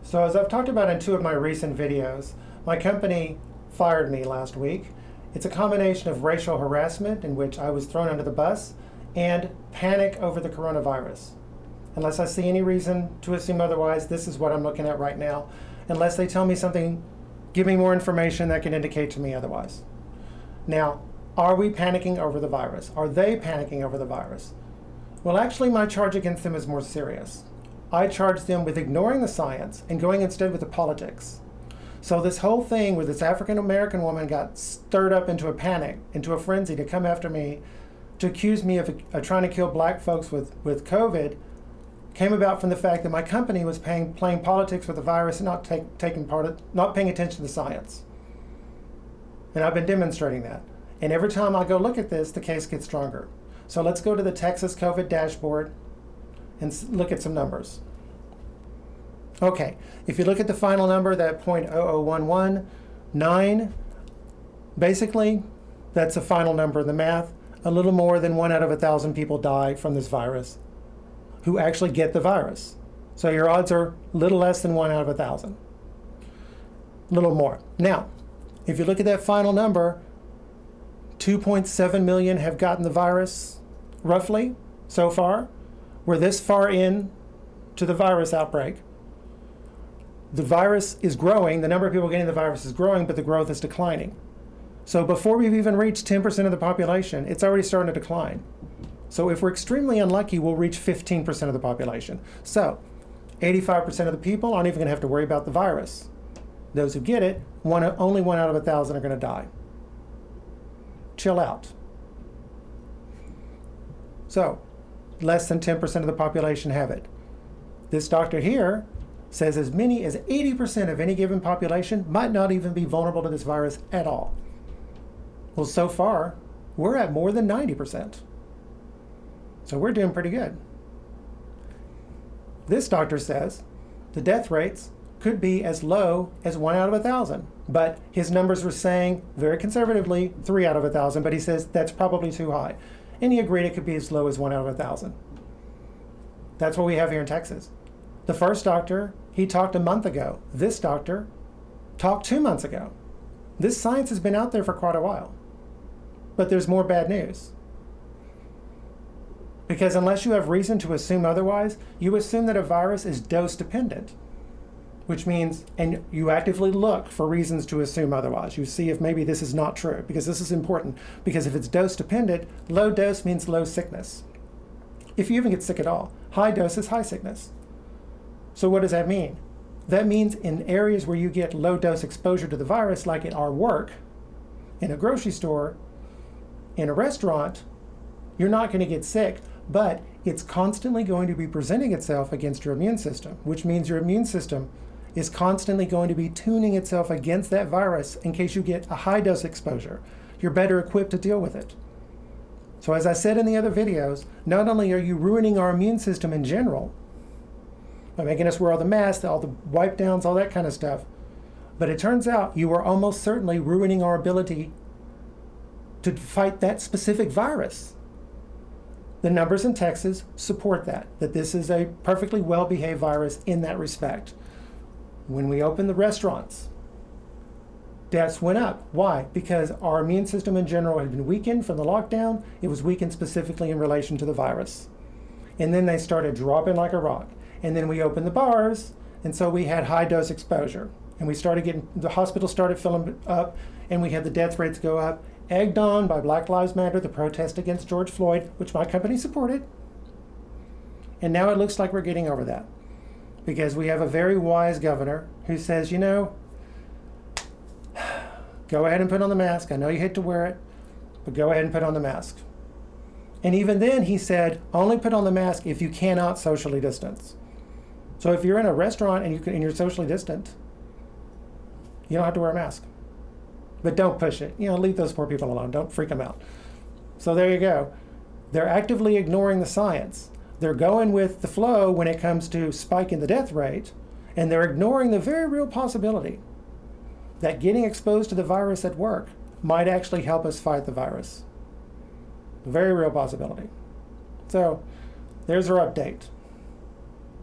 So as I've talked about in two of my recent videos, my company fired me last week. It's a combination of racial harassment, in which I was thrown under the bus, and panic over the coronavirus. Unless I see any reason to assume otherwise, this is what I'm looking at right now. Unless they tell me something, give me more information that can indicate to me otherwise. Now, are we panicking over the virus? Are they panicking over the virus? Well, actually, my charge against them is more serious. I charge them with ignoring the science and going instead with the politics. So this whole thing where this African-American woman got stirred up into a panic, into a frenzy to come after me, to accuse me of trying to kill black folks with COVID, came about from the fact that my company was playing politics with the virus and not paying attention to the science. And I've been demonstrating that. And every time I go look at this, the case gets stronger. So let's go to the Texas COVID dashboard and look at some numbers. Okay, if you look at the final number, that 0.00119, basically, that's a final number in the math. A little more than 1 out of 1,000 people die from this virus who actually get the virus. So your odds are a little less than 1 out of 1,000. A little more. Now, if you look at that final number, 2.7 million have gotten the virus, roughly, so far. We're this far in to the virus outbreak. The virus is growing, the number of people getting the virus is growing, but the growth is declining. So before we've even reached 10% of the population, it's already starting to decline. So if we're extremely unlucky, we'll reach 15% of the population. So 85% of the people aren't even going to have to worry about the virus. Those who get it, only 1 out of 1,000 are going to die. Chill out. So less than 10% of the population have it. This doctor here says as many as 80% of any given population might not even be vulnerable to this virus at all. Well, so far, we're at more than 90%. So we're doing pretty good. This doctor says the death rates could be as low as 1 out of 1,000, but his numbers were saying, very conservatively, 3 out of 1,000, but he says that's probably too high. And he agreed it could be as low as 1 out of 1,000. That's what we have here in Texas. The first doctor, he talked a month ago. This doctor talked 2 months ago. This science has been out there for quite a while. But there's more bad news. Because unless you have reason to assume otherwise, you assume that a virus is dose dependent, which means, and you actively look for reasons to assume otherwise. You see if maybe this is not true, because this is important. Because if it's dose dependent, low dose means low sickness. If you even get sick at all, high dose is high sickness. So what does that mean? That means in areas where you get low dose exposure to the virus, like at our work, in a grocery store, in a restaurant, you're not going to get sick, but it's constantly going to be presenting itself against your immune system, which means your immune system is constantly going to be tuning itself against that virus in case you get a high dose exposure. You're better equipped to deal with it. So as I said in the other videos, not only are you ruining our immune system in general, by making us wear all the masks, all the wipe downs, all that kind of stuff, but it turns out you are almost certainly ruining our ability to fight that specific virus. The numbers in Texas support that this is a perfectly well-behaved virus in that respect. When we opened the restaurants, deaths went up. Why? Because our immune system in general had been weakened from the lockdown. It was weakened specifically in relation to the virus. And then they started dropping like a rock. And then we opened the bars, and so we had high dose exposure. And we started getting, the hospital started filling up, and we had the death rates go up, egged on by Black Lives Matter, the protest against George Floyd, which my company supported. And now it looks like we're getting over that, because we have a very wise governor who says, you know, go ahead and put on the mask. I know you hate to wear it, but go ahead and put on the mask. And even then he said, only put on the mask if you cannot socially distance. So if you're in a restaurant and you're socially distant, you don't have to wear a mask. But don't push it. Leave those poor people alone. Don't freak them out. So there you go. They're actively ignoring the science. They're going with the flow when it comes to spiking the death rate, and they're ignoring the very real possibility that getting exposed to the virus at work might actually help us fight the virus. Very real possibility. So there's our update.